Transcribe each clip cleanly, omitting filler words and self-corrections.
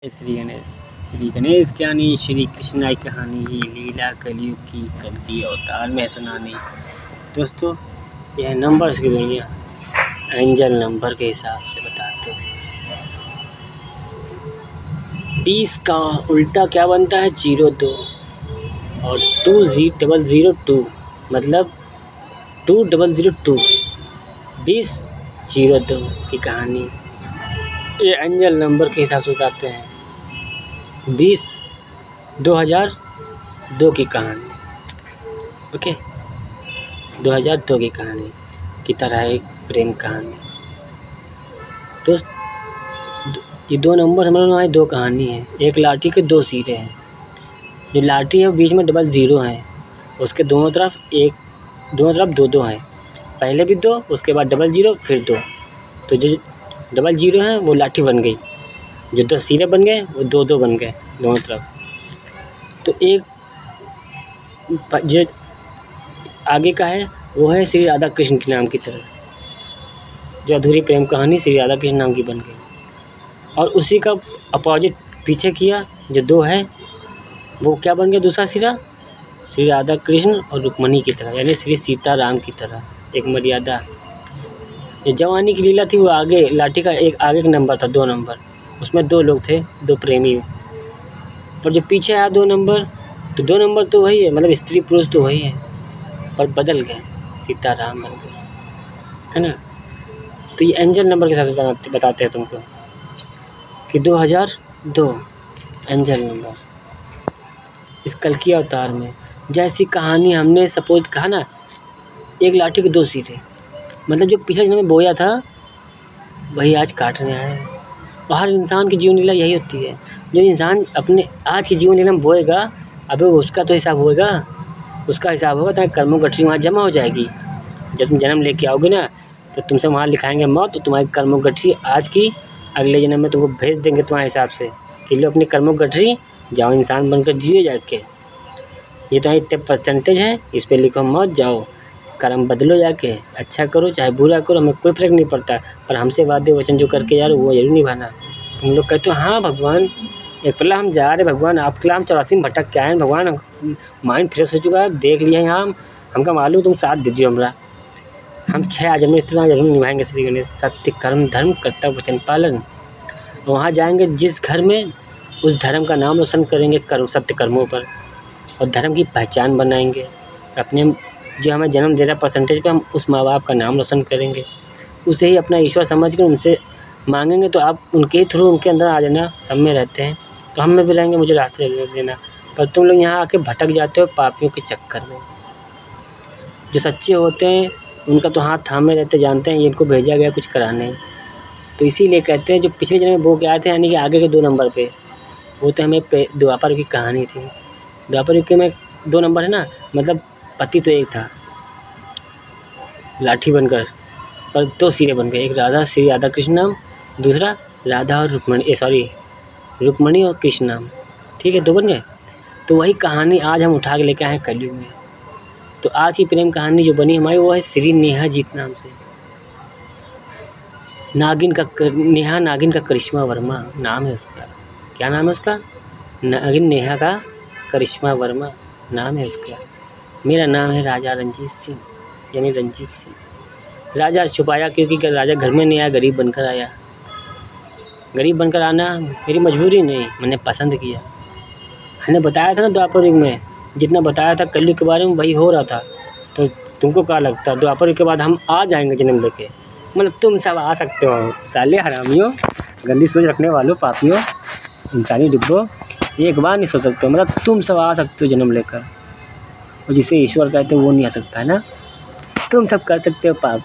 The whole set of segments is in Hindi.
श्री गणेश ज्ञानी श्री कृष्ण की कहानी लीला कलयुग की कलकी अवतार में सुनानी। दोस्तों, यह नंबर्स की दुनिया एंजल नंबर के हिसाब से बताते हैं। 20 का उल्टा क्या बनता है? 02 और 2002 मतलब 2002 2002 की कहानी ये एंजल नंबर के हिसाब से बताते हैं। 2002 की कहानी, ओके, 2002 की कहानी की तरह एक प्रेम कहानी। दोस्त, ये दो नंबर समझ लो, दो कहानी है। एक लाठी के दो सिरे हैं। जो लाठी है बीच में डबल ज़ीरो है, उसके दोनों तरफ दो दो हैं। पहले भी दो, उसके बाद डबल ज़ीरो, फिर दो। तो जो डबल ज़ीरो है वो लाठी बन गई, जो दो सिरे बन गए वो दो दो बन गए दोनों तरफ। तो एक जो आगे का है वो है श्री राधा कृष्ण के नाम की तरह, जो अधूरी प्रेम कहानी श्री राधा कृष्ण नाम की बन गई। और उसी का अपोजिट पीछे किया जो दो है वो क्या बन गया? दूसरा सिरा श्री राधा कृष्ण और रुक्मणी की तरह, यानी श्री सीता राम की तरह। एक मर्यादा, जो जवानी की लीला थी वो आगे लाठी का एक आगे का नंबर था, 2 नंबर, उसमें 2 लोग थे, 2 प्रेमी। पर जो पीछे आया 2 नंबर, तो 2 नंबर तो वही है, मतलब स्त्री पुरुष तो वही है, पर बदल गए, सीता राम बन गए, है ना। तो ये एंजल नंबर के साथ बताते हैं तुमको कि 2002 एंजल नंबर इस कल्कि अवतार में। जैसी कहानी हमने सपोज कहा ना, एक लाठी के 2 सिरे, मतलब जो पिछले जन्म में बोया था वही आज काटने आया है। और हर इंसान की जीवन लीला यही होती है। जो इंसान अपने आज की जीवन लीला में बोएगा, अबे उसका तो हिसाब होगा, उसका हिसाब होगा, तुम्हारी कर्मों गठरी वहाँ जमा हो जाएगी। जब तुम जन्म लेके आओगे ना, तो तुमसे वहाँ लिखाएंगे मौत, तो तुम्हारी कर्मों गठरी आज की अगले जन्म में तुमको भेज देंगे तुम्हारे हिसाब से कि लो अपनी कर्मों गठरी, जाओ इंसान बनकर जियो जाके। ये तो इतने परसेंटेज है, इस पर लिखो मौत, जाओ कर्म बदलो जाके, अच्छा करो चाहे बुरा करो, हमें कोई फ़र्क नहीं पड़ता, पर हमसे वादे वचन जो करके जा रहे हो वो जरूर निभाना। तुम लोग कहते हो हाँ भगवान, एक पल्ला हम जा रहे भगवान, आपके लिए हम 84 में भटक के आए हैं भगवान, माइंड फ्रेश हो चुका है, देख लिया यहाँ हमका मालूम, तुम साथ दे दियो हमरा, हम 6 आजम इतना जरूर निभाएंगे। श्री गणेश सत्य कर्म धर्म कर्तव्य वचन पालन। वहाँ जाएंगे जिस घर में, उस धर्म का नाम रोशन करेंगे कर्म, सत्य कर्मों पर, और धर्म की पहचान बनाएंगे। अपने जो हमें जन्म दे रहा परसेंटेज पे, हम उस माँ बाप का नाम रोशन करेंगे, उसे ही अपना ईश्वर समझ कर उनसे मांगेंगे, तो आप उनके थ्रू उनके अंदर आ जाना। सब में रहते हैं तो हम में भी रहेंगे, मुझे रास्ते देना। पर तुम लोग यहाँ आके भटक जाते हो पापियों के चक्कर में। जो सच्चे होते हैं उनका तो हाथ थामे रहते, जानते हैं इनको भेजा गया कुछ कराने। तो इसीलिए कहते हैं जो पिछले जन्म में बो के आए थे, यानी कि आगे के 2 नंबर पे, वो तो हमें द्वापर युग की कहानी थी। द्वापर युग के में 2 नंबर है ना, मतलब पति तो एक था लाठी बनकर, पर 2 सिरे बन गए। एक राधा श्री राधा कृष्ण नाम, दूसरा राधा और रुक्मणी और कृष्ण नाम, ठीक है, 2 बन गए। तो वही कहानी आज हम उठा के लेके आए हैं कलयुग में। तो आज की प्रेम कहानी जो बनी हमारी वो है श्री नेहा जीत नाम से। नेहा नागिन का करिश्मा वर्मा नाम है उसका। क्या नाम है उसका? नागिन नेहा का करिश्मा वर्मा नाम है उसका। मेरा नाम है राजा रंजीत सिंह, यानी रंजीत सिंह। राजा छुपाया क्योंकि राजा घर में नहीं आया, गरीब बनकर आया। गरीब बनकर आना मेरी मजबूरी नहीं, मैंने पसंद किया। मैंने बताया था ना द्वापर युग में, जितना बताया था कलयुग के बारे में वही हो रहा था। तो तुमको क्या लगता है द्वापर युग के बाद हम आ जाएंगे जन्म लेके? मतलब तुम सब आ सकते हो, साले हरामियों, गंदी सोच रखने वालों, पापियों, इंसानी डिब्बों, एक बार नहीं सोच सकते हो। मतलब तुम सब आ सकते हो जन्म लेकर, और जिसे ईश्वर कहते हैं वो नहीं आ सकता है ना। तुम सब कर सकते हो पाप,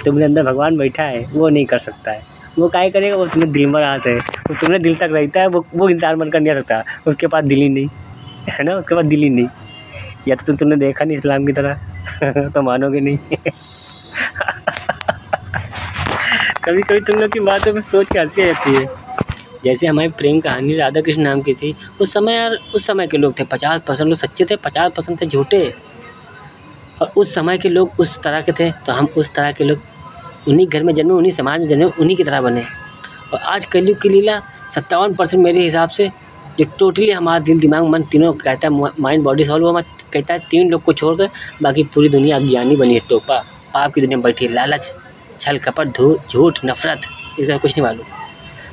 तुम्हारे अंदर भगवान बैठा है, वो नहीं कर सकता है। वो काहे करेगा? वो तुम्हें दिल में रात है, वो तुम्हें दिल तक रहता है, वो इंसान बनकर नहीं आ सकता, उसके पास दिल ही नहीं है ना, उसके पास दिल ही नहीं। या तो तुमने देखा नहीं इस्लाम की तरह तो मानोगे नहीं कभी कभी तुम लोग की बातों में सोच के हंसी आ जाती है। जैसे हमारी प्रेम कहानी राधा कृष्ण नाम की थी, उस समय यार, उस समय के लोग थे 50% लोग सच्चे थे, 50% थे झूठे। और उस समय के लोग उस तरह के थे, तो हम उस तरह के लोग, उन्हीं घर में जन्मे, उन्हीं समाज में जन्मे, उन्हीं की तरह बने। और आज कलयुग की लीला 57% मेरे हिसाब से जो टोटली हमारा दिल दिमाग मन तीनों कहता है, माइंड बॉडी सोल, वो मत कहता है 3 लोग को छोड़कर बाकी पूरी दुनिया अज्ञानी बनी है, टोपा पाप की दुनिया में बैठी है, लालच, छल कपट, झूठ, नफरत, इसका कुछ नहीं मालूम।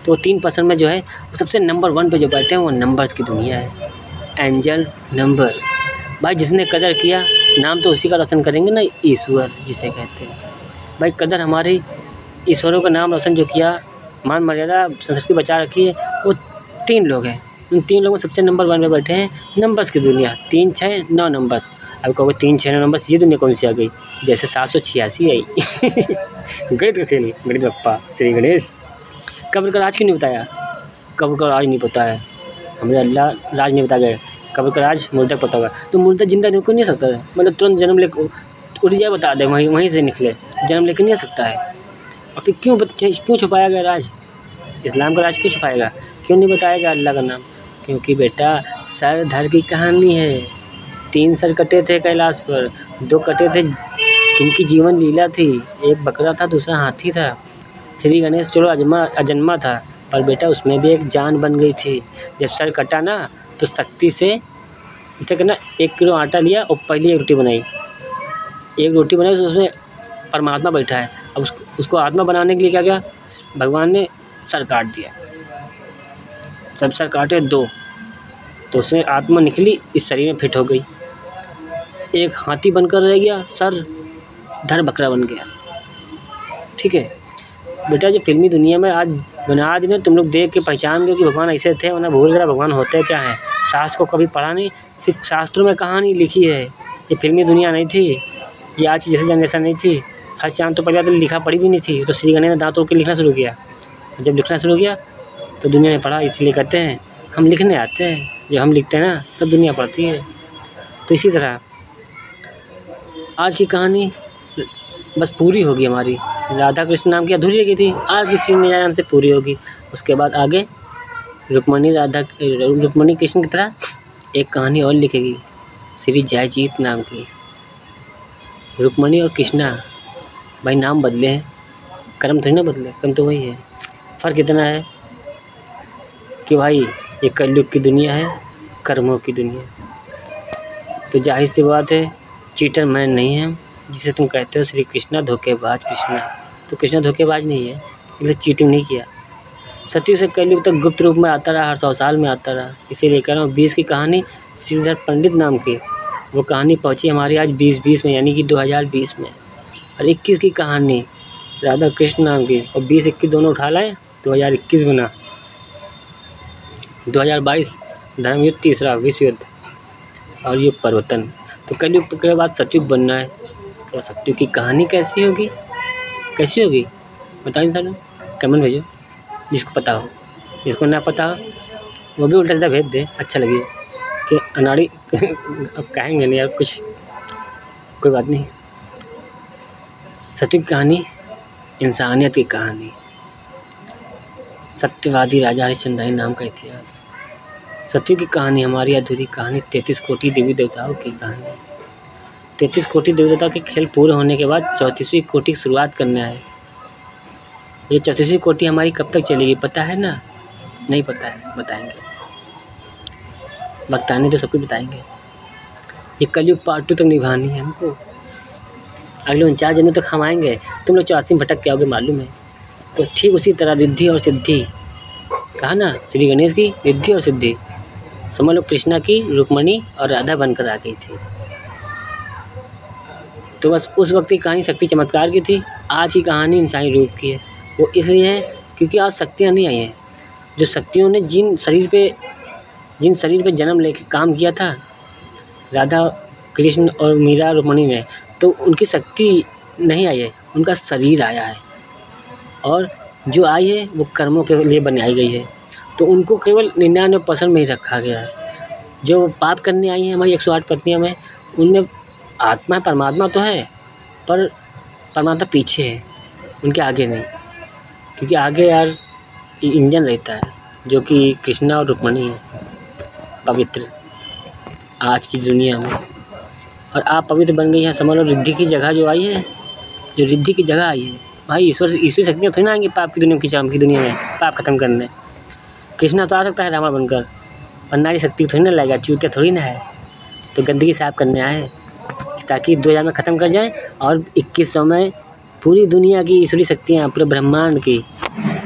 तो 3% में जो है वो सबसे नंबर 1 पे जो बैठे हैं वो नंबर्स की दुनिया है, एंजल नंबर। भाई जिसने कदर किया नाम तो उसी का रोशन करेंगे ना, ईश्वर जिसे कहते हैं। भाई कदर हमारी ईश्वरों का नाम रोशन जो किया, मान मर्यादा संस्कृति बचा रखी है, वो 3 लोग हैं। उन 3 लोगों में सबसे नंबर 1 में बैठे हैं नंबर्स की दुनिया, 3, 6, 9 नंबर्स। अब कहोगे 3, 6, 9 नंबर्स, ये दुनिया कौन सी आ गई? जैसे 786 आई गणित का खेल, गणित बप्पा श्री गणेश। कब्र का राज क्यों नहीं बताया? कब्र का राज नहीं पता है, हमें अल्लाह राज नहीं बताया गया। कब्र का राज मुर्दा पता होगा, तो मुर्दा जिंदा क्यों नहीं आ सकता है? मतलब तुरंत जन्म ले उठ जाए, बता दे, वहीं से निकले, जन्म लेकर नहीं आ सकता है। और फिर क्यों छुपाया गया राज? इस्लाम का राज क्यों छुपाएगा? क्यों नहीं बताएगा अल्लाह का नाम? क्योंकि बेटा सर धर की कहानी है। 3 सर कटे थे कैलाश पर, 2 कटे थे जिनकी जीवन लीला थी, एक बकरा था दूसरा हाथी था। श्री गणेश चलो अजन्मा था, पर बेटा उसमें भी एक जान बन गई थी। जब सर कटा ना तो शक्ति से इतना करना 1 किलो आटा लिया और पहली 1 रोटी बनाई। 1 रोटी बनाई तो उसमें परमात्मा बैठा है। अब उसको आत्मा बनाने के लिए क्या किया? भगवान ने सर काट दिया। जब सर काटे 2 तो उसमें आत्मा निकली, इस शरीर में फिट हो गई। एक हाथी बनकर रह गया, सर धर बकरा बन गया। ठीक है बेटा, जो फिल्मी दुनिया में आज बना दिन तुम लोग देख के पहचान गए कि भगवान ऐसे थे, वरना भूल गया भगवान होते क्या हैं। शास्त्र को कभी पढ़ा नहीं, सिर्फ शास्त्रों में कहानी लिखी है। ये फिल्मी दुनिया नहीं थी, ये आज की जैसे जनरेशन नहीं थी। हर शाम तो पहले तो लिखा पढ़ी भी नहीं थी, तो श्री गणेश ने दांत तोड़ के लिखना शुरू किया। जब लिखना शुरू किया तो दुनिया ने पढ़ा, इसलिए कहते हैं हम लिखने आते हैं, जब हम लिखते हैं ना तब दुनिया पढ़ती है। तो इसी तरह आज की कहानी बस पूरी होगी हमारी। राधा कृष्ण नाम की अधूरी रह गई थी, आज की सीन में नाम से पूरी होगी। उसके बाद आगे रुक्मणी कृष्ण की तरह एक कहानी और लिखेगी, श्री जयजीत नाम की। रुक्मणी और कृष्णा, भाई नाम बदले हैं, कर्म थोड़ी ना बदले, कर्म तो वही है। फ़र्क इतना है कि भाई ये कलयुग की दुनिया है, कर्मों की दुनिया। तो जाहिर सी बात है चीटर मैन नहीं है जिसे तुम कहते हो श्री कृष्णा धोखेबाज कृष्णा। तो कृष्णा धोखेबाज नहीं है, इसलिए चीटिंग नहीं किया। सत्युग से कलयुग तक गुप्त रूप में आता रहा, हर 100 साल में आता रहा। इसीलिए कह रहा हूँ 20 की कहानी श्रीधर पंडित नाम की, वो कहानी पहुँची हमारी आज 2020 में, यानी कि 2020 में। और 21 की कहानी राधा कृष्ण नाम की, और 20-21 दोनों उठा लाए, 2021 बना। 2022 धर्मयुद्ध, तीसरा विश्व युद्ध और युग परिवर्तन। तो कलयुग के बाद सतयुग बनना है। तो सतयुग की कहानी कैसी होगी बताइए सर, कमेंट भेजो जिसको पता हो। जिसको ना पता हो वो भी उल्टा सीधा भेज दे, अच्छा लगे कि अनाड़ी अब कहेंगे नहीं यार कुछ, कोई बात नहीं। सतयुग की कहानी इंसानियत की कहानी, सत्यवादी राजा हरिश्चंद्र नाम का इतिहास। सतयुग की कहानी हमारी अधूरी कहानी, 33 कोटि देवी देवताओं की कहानी। 33 कोटि देवी देवताओं के खेल पूरे होने के बाद 34वीं कोटि की शुरुआत करना है। ये 34वीं कोटि हमारी कब तक चलेगी पता है ना? नहीं पता है, बताएंगे, बताने तो सब कुछ बताएंगे। ये कलयुग पार्ट 2 तक निभानी है हमको, अगले 49 जन्मों तक हम आएंगे। तुम लोग 84 में भटक के आओगे मालूम है। तो ठीक उसी तरह रिद्धि और सिद्धि, कहा ना श्री गणेश की रिद्धि और सिद्धि, समझ लो कृष्णा की रुक्मणी और राधा बनकर आ गई थी। तो बस उस वक्त की कहानी शक्ति चमत्कार की थी, आज की कहानी इंसानी रूप की है। वो इसलिए है क्योंकि आज शक्तियाँ नहीं आई हैं। जो शक्तियों ने जिन शरीर पे जन्म लेके काम किया था, राधा कृष्ण और मीरा रुक्मणी ने, तो उनकी शक्ति नहीं आई है, उनका शरीर आया है। और जो आई है वो कर्मों के लिए बनाई गई है, तो उनको केवल 99% में ही रखा गया है। जो पाप करने आई हैं हमारी 108 पत्नियां में, उनमें आत्मा परमात्मा तो है, पर परमात्मा पीछे है, उनके आगे नहीं। क्योंकि आगे यार इंजन रहता है जो कि कृष्णा और रुक्मणी है, पवित्र आज की दुनिया में। और आप पवित्र बन गई हैं, समझ लो रिद्धि की जगह जो आई है, जो रिद्धि की जगह आई है, भाई ईश्वरी शक्तियाँ थोड़ी ना आएंगी पाप की दुनिया की, चाम की दुनिया में पाप खत्म करने। कृष्णा तो आ सकता है रावण बनकर, पर नारी शक्ति थोड़ी ना लाएगा, चूतिया थोड़ी ना है। तो गंदगी साफ करने आए ताकि 2000 में ख़त्म कर जाएँ और 2100 में पूरी दुनिया की ईश्वरी शक्तियाँ, पूरे ब्रह्मांड की,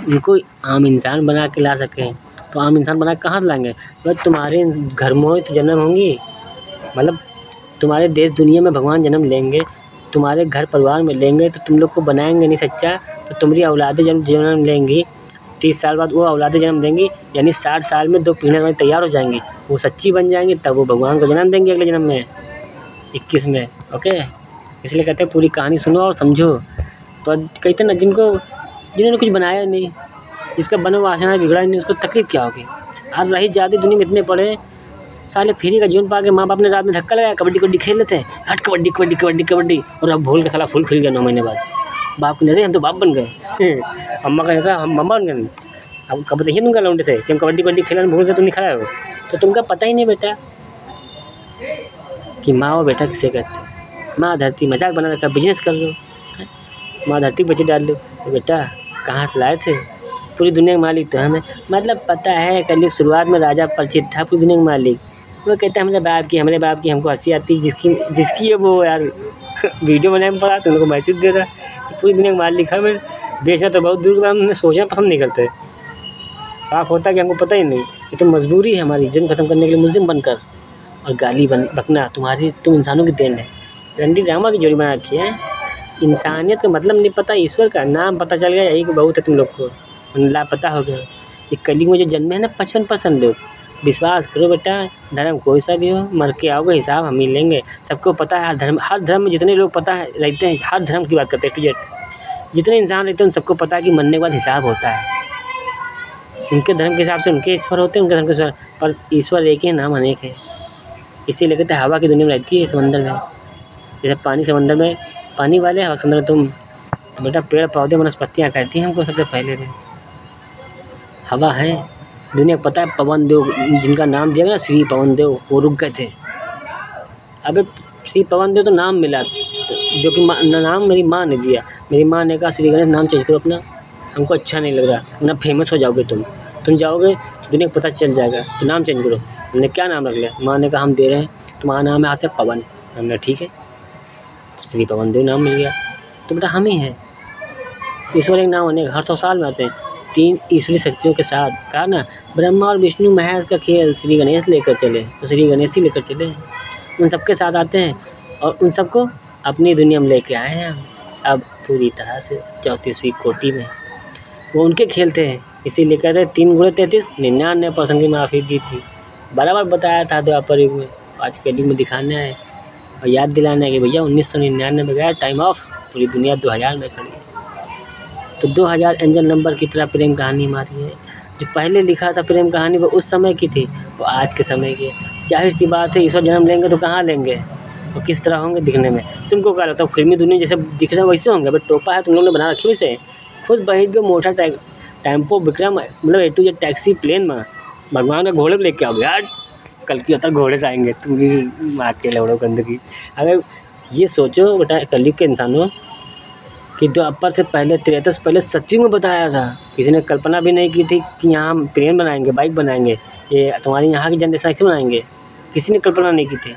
उनको आम इंसान बना के ला सकें। तो आम इंसान बना के कहाँ से लाएंगे? बस तुम्हारे घर में तो जन्म होंगी, मतलब तुम्हारे देश दुनिया में भगवान जन्म लेंगे, तुम्हारे घर परिवार में लेंगे, तो तुम लोग को बनाएंगे नहीं सच्चा, तो तुम्हारी औलादें जन्म लेंगी। 30 साल बाद वो औलादें जन्म देंगी, यानी 60 साल में 2 पीढ़ियाँ तैयार हो जाएंगी, वो सच्ची बन जाएंगी, तब वो भगवान को जन्म देंगे अगले जन्म में 21 में। ओके, इसलिए कहते हैं पूरी कहानी सुनो और समझो। पर कहते हैं ना, जिन्होंने कुछ बनाया नहीं, जिसका बना वासना बिगड़ा नहीं, उसको तकलीफ क्या होगी? आप रही ज़्यादा दुनिया में इतने पढ़े साले, फ्री का जीवन पा के माँ बाप ने रात में धक्का लगाया, कबड्डी खेल लेते हैं, हट कबड्डी, और अब भूल के साला फूल खिल गया 9 महीने बाद। बाप को नहीं, हम तो बाप बन गए। अम्मा का नहीं था, हम मम्मा बन गए। अब कब बताइए तुम लौंडे थे कि हम कबड्डी खेलने में भूल गए, तुम नहीं खाया हो, तो तुमका पता ही नहीं बेटा कि माँ और बेटा किसे कहते हैं। माँ धरती मजाक बना रखा, बिजनेस कर लो, माँ धरती बच्चे डाल लो, तो बेटा कहाँ से लाए थे? पूरी दुनिया का मालिक तो हमें, मतलब पता है कल शुरुआत में राजा परिचित था पूरी दुनिया का मालिक। वो कहता है हमारे बाप की, हमको हंसी आती, जिसकी है वो यार वीडियो बनाने में पड़ा तो उनको मैसेज दे रहा कि पूरी दुनिया का मालिक है। मैं बेचना तो बहुत दूर का, हमने सोचना पसंद नहीं करते। पाप होता कि हमको पता ही नहीं। ये तो मजबूरी है हमारी, जुर्म खत्म करने के लिए मुल्जिम बनकर और गाली बकना तुम इंसानों की देन है। रणडी ड्रामा की जोड़ी बना रखी है। इंसानियत का मतलब नहीं पता, ईश्वर का नाम पता चल गया, यही बहुत है तुम लोग को, लापता हो गया। ये कलयुग में जो जन्मे है ना 55% लोग, विश्वास करो बेटा, धर्म कोई सा भी हो, मर के आओगे हिसाब हम ही लेंगे। सबको पता है, हर धर्म में जितने लोग पता है रहते हैं, हर धर्म की बात करते हैं टू जेड, जितने इंसान रहते हैं उन सबको पता है कि मरने के बाद हिसाब होता है। उनके धर्म के हिसाब से उनके ईश्वर होते हैं, उनके धर्म के ईश्वर, पर ईश्वर एक ही, नाम अनेक है। इसीलिए कहते हैं हवा की दुनिया में रहती है, समंदर में जैसे पानी, समंदर में पानी वाले और समंदर में तुम। तो बेटा पेड़ पौधे वनस्पतियाँ कहती हैं हमको सबसे पहले में। हवा है, दुनिया को पता है। पवन देव जिनका नाम दिया गया ना, श्री पवन देव, वो रुक गए थे। अबे श्री पवन देव तो नाम मिला, तो जो कि नाम मेरी माँ ने दिया। मेरी माँ ने कहा श्री गणेश नाम चेंज करो अपना, हमको अच्छा नहीं लग रहा, ना फेमस हो जाओगे तुम जाओगे दुनिया को पता चल जाएगा, तो नाम चेंज करो। हमने क्या नाम रख लिया? माँ ने कहा हम दे रहे हैं, तुम्हारा नाम है आज से पवन। हमने ठीक है, तो श्री पवन देव नाम मिल गया। तो बेटा हम ही हैं। ईश्वर एक नाम अनेक, हर 100 साल में आते हैं। 3 ईश्वरी शक्तियों के साथ कहा ना, ब्रह्मा और विष्णु महेश का खेल, श्री गणेश लेकर चले तो श्री गणेश ही लेकर चले, उन सबके साथ आते हैं और उन सबको अपनी दुनिया में लेके आए हैं हम अब पूरी तरह से 34वीं कोटि में। वो उनके खेलते हैं, इसीलिए कहते हैं 3 × 33 99% की माफ़ी दी थी। बराबर बताया था द्वापर युग में, आज के युग में दिखाना है और याद दिलाना है कि भैया 1999 में गया टाइम ऑफ, पूरी दुनिया 2000 में खड़ी है। तो 2000 एंजल नंबर की तरह प्रेम कहानी हमारी है। जो पहले लिखा था प्रेम कहानी वो उस समय की थी, वो आज के समय की है। जाहिर सी बात है, ईश्वर जन्म लेंगे तो कहाँ लेंगे और किस तरह होंगे दिखने में? तुमको क्या लगता है फिल्मी दुनिया जैसे दिख रहे हैं वैसे होंगे? बट टोपा है तुम लोगों ने बना रखी वैसे, खुद बैठ के मोटा टेम्पो विक्रम, मतलब A to Z taxi plane में भगवान का घोड़े पर लेके आओगे यार। कल की होता घोड़े से आएंगे, तुम भी मार के लौड़ो गंदगी। अगर ये सोचो बेटा कलयुग के इंसानों कि द्वापर से पहले, त्रेता से पहले सतयुग में बताया था। किसी ने कल्पना भी नहीं की थी कि यहाँ हम प्लेन बनाएंगे, बाइक बनाएंगे, ये तुम्हारी यहाँ की जनरेशन ऐसे बनाएंगे, किसी ने कल्पना नहीं की थी।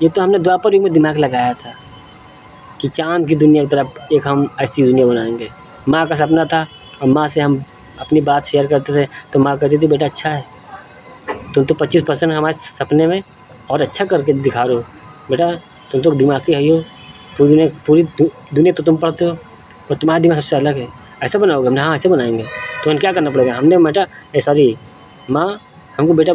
ये तो हमने द्वापर युग में दिमाग लगाया था कि चाँद की दुनिया की तरफ एक हम ऐसी दुनिया बनाएंगे। माँ का सपना था और माँ से हम अपनी बात शेयर करते थे, तो माँ कहती थी बेटा अच्छा है, तुम तो 25% हमारे सपने में और अच्छा करके दिखा रहे हो बेटा, तुम तो दिमागी है हो, पूरी दुनिया तो तुम पढ़ते हो और तुम्हारा दिमाग सबसे अलग है, ऐसा बनाओगे? हमने हाँ ऐसे बनाएंगे। तो क्या करना पड़ेगा? हमने बेटा सॉरी माँ हमको बेटा